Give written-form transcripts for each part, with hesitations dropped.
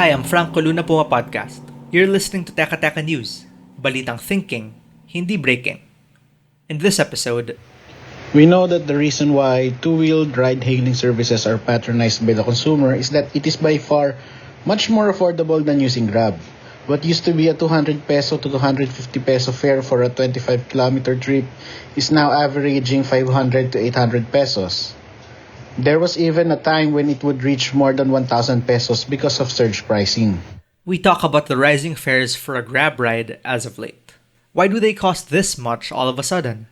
Hi, I'm Franco Luna PumaPodcast. You're listening to Teka Teka News, balitang thinking, hindi breaking. In this episode, we know that the reason why two-wheeled ride-hailing services are patronized by the consumer is that it is by far much more affordable than using Grab. What used to be a 200 peso to 250 peso fare for a 25-kilometer trip is now averaging 500 to 800 pesos. There was even a time when it would reach more than 1,000 pesos because of surge pricing. we talk about the rising fares for a Grab ride as of late. Why do they cost this much all of a sudden?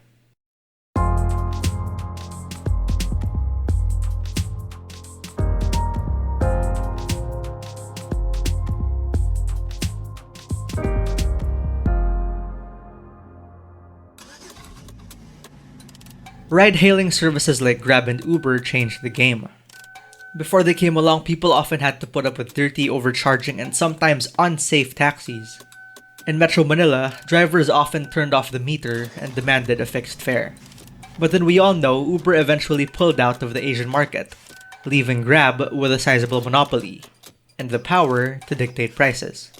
Ride-hailing services like Grab and Uber changed the game. Before they came along, people often had to put up with dirty, overcharging, and sometimes unsafe taxis. In Metro Manila, drivers often turned off the meter and demanded a fixed fare. But then we all know Uber eventually pulled out of the Asian market, leaving Grab with a sizable monopoly and the power to dictate prices.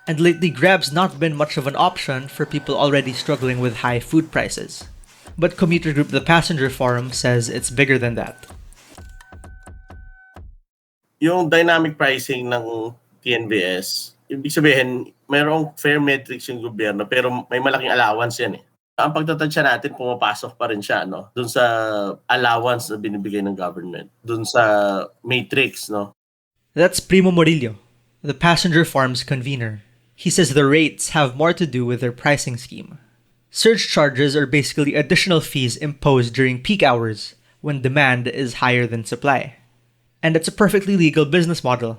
And lately, Grab's not been much of an option for people already struggling with high food prices. But commuter group The Passenger Forum says it's bigger than that. Yung dynamic pricing ng TNVS, ibig sabihin, mayroong fair metrics yung gobyerno pero may malaking allowance yan eh. Ang pagtatansya natin, pumapasok pa rin siya dun sa allowance na binibigay ng government, dun sa matrix, no? That's Primo Morillo, The Passenger Forum's convener. He says the rates have more to do with their pricing scheme. Surge charges are basically additional fees imposed during peak hours when demand is higher than supply. And it's a perfectly legal business model.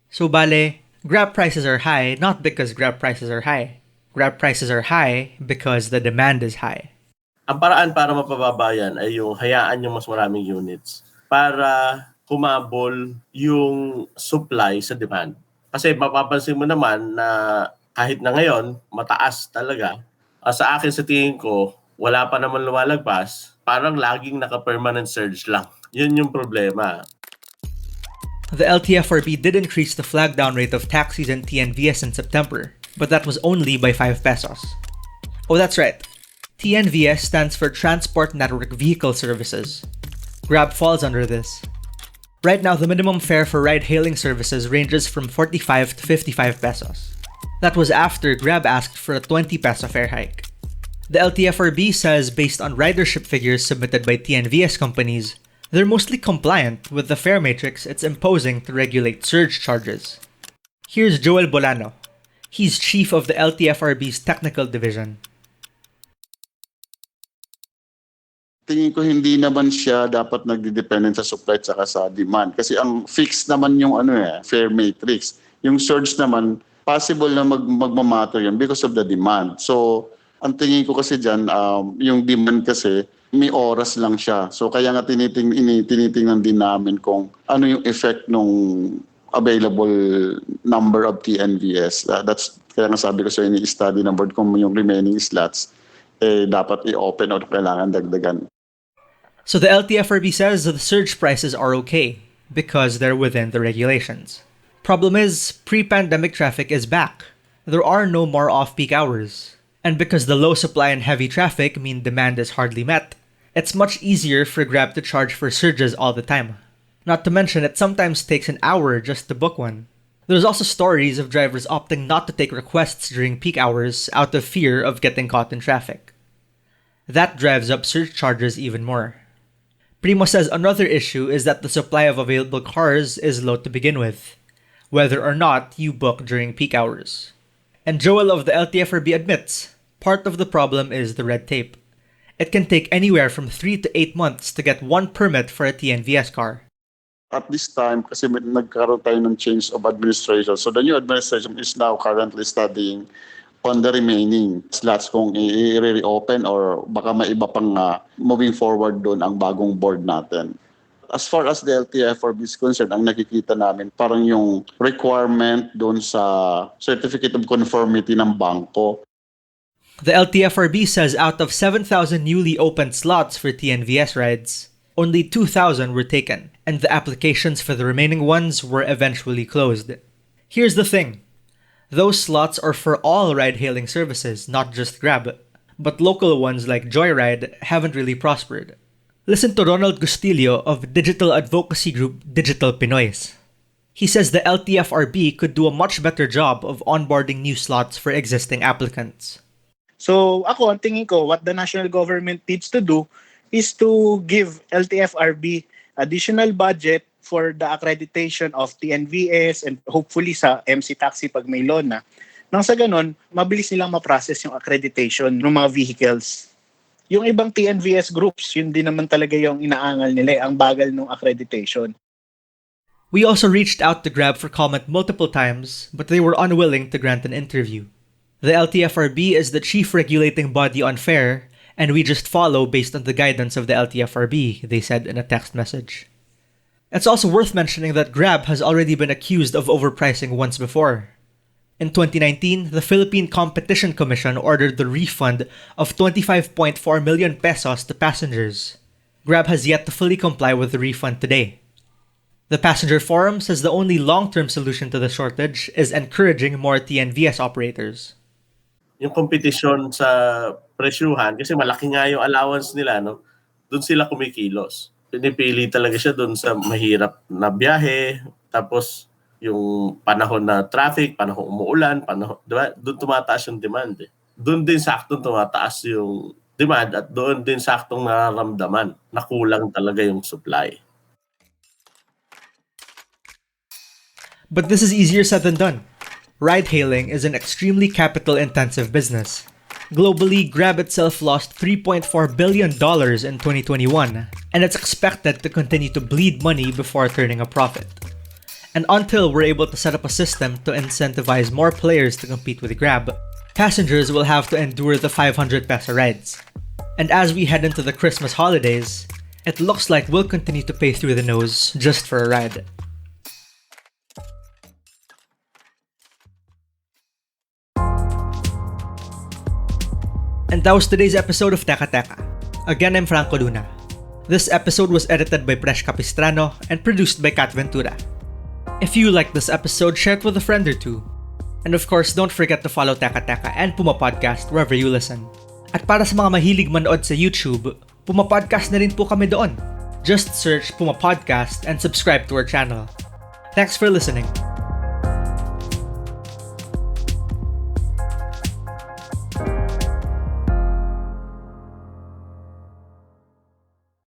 So bale, Grab prices are high not because Grab prices are high. Grab prices are high because the demand is high. Ang paraan para mapababa yan ay yung hayaan yung mas maraming units para humabol yung supply sa demand. Kasi mapapansin mo naman na kahit na ngayon, mataas talaga. Sa akin, sa tingin ko, wala pa naman lumalagpas. Parang laging naka-permanent surge lang. Yun yung problema. The LTFRB did increase the flag down rate of taxis and TNVS in September, but that was only by 5 pesos. Oh, that's right. TNVS stands for Transport Network Vehicle Services. Grab falls under this. Right now, the minimum fare for ride-hailing services ranges from 45 to 55 pesos. That was after Grab asked for a 20 peso fare hike. The LTFRB says based on ridership figures submitted by TNVS companies, they're mostly compliant with the fare matrix it's imposing to regulate surge charges. Here's Joel Bolano. He's chief of the LTFRB's technical division. Tingin ko hindi naman siya dapat nagdidependent sa supply at saka sa demand. Kasi ang fixed naman yung fare matrix. Yung surge naman, possible na magmamatter yan because of the demand. So, ang tingin ko kasi dyan, yung demand kasi, may oras lang siya. So, kaya nga tinitingnan din namin kung ano yung effect ng available number of TNVS. That's kaya nga sabi ko sa ini-study ng board kung yung remaining slots, dapat i-open o kailangan dagdagan. So the LTFRB says the surge prices are okay because they're within the regulations. Problem is, pre-pandemic traffic is back. There are no more off-peak hours. And because the low supply and heavy traffic mean demand is hardly met, it's much easier for Grab to charge for surges all the time. Not to mention, it sometimes takes an hour just to book one. There's also stories of drivers opting not to take requests during peak hours out of fear of getting caught in traffic. That drives up surge charges even more. Primo says another issue is that the supply of available cars is low to begin with, whether or not you book during peak hours. And Joel of the LTFRB admits, part of the problem is the red tape. It can take anywhere from 3 to 8 months to get one permit for a TNVS car. At this time, kasi nagkaroon tayo ng change of administration. So the new administration is now currently studying on the remaining slots kung i-reopen or baka may iba pang moving forward doon ang bagong board natin. As far as the LTFRB is concerned, ang nakikita namin parang yung requirement doon sa Certificate of Conformity ng bangko. The LTFRB says out of 7,000 newly opened slots for TNVS rides, only 2,000 were taken, and the applications for the remaining ones were eventually closed. Here's the thing. Those slots are for all ride-hailing services, not just Grab. But local ones like Joyride haven't really prospered. Listen to Ronald Gustillo of digital advocacy group Digital Pinoys. He says the LTFRB could do a much better job of onboarding new slots for existing applicants. So ako, ang tingin ko, what the national government needs to do is to give LTFRB additional budget for the accreditation of TNVS and hopefully sa MC Taxi pag may loan na. Nang sa ganon, mabilis nilang ma-process yung accreditation ng mga vehicles. Yung ibang TNVS groups, yun din naman talaga yung inaangal nila, ang bagal ng accreditation. We also reached out to Grab for comment multiple times, but they were unwilling to grant an interview. The LTFRB is the chief regulating body on fare, and we just follow based on the guidance of the LTFRB, they said in a text message. It's also worth mentioning that Grab has already been accused of overpricing once before. In 2019, the Philippine Competition Commission ordered the refund of 25.4 million pesos to passengers. Grab has yet to fully comply with the refund today. The Passenger Forum says the only long-term solution to the shortage is encouraging more TNVS operators. Yung kompetisyon sa presyuhan, kasi malaki nga yung allowance nila, no? Doon sila kumikilos. Pinipili talaga siya doon sa mahirap na biyahe, tapos yung panahon na traffic, panahon umuulan, diba? Doon tumataas yung demand. Doon din saktong tumataas yung demand at doon din saktong nararamdaman na kulang talaga yung supply. But this is easier said than done. Ride-hailing is an extremely capital-intensive business. Globally, Grab itself lost $3.4 billion in 2021, and it's expected to continue to bleed money before turning a profit. And until we're able to set up a system to incentivize more players to compete with Grab, passengers will have to endure the 500 peso rides. And as we head into the Christmas holidays, it looks like we'll continue to pay through the nose just for a ride. And that was today's episode of Teka Teka. Again, I'm Franco Luna. This episode was edited by Presh Capistrano and produced by Kat Ventura. If you liked this episode, share it with a friend or two. And of course, don't forget to follow Teka Teka and PumaPodcast wherever you listen. At para sa mga mahilig manood sa YouTube, PumaPodcast na rin po kami doon. Just search PumaPodcast and subscribe to our channel. Thanks for listening.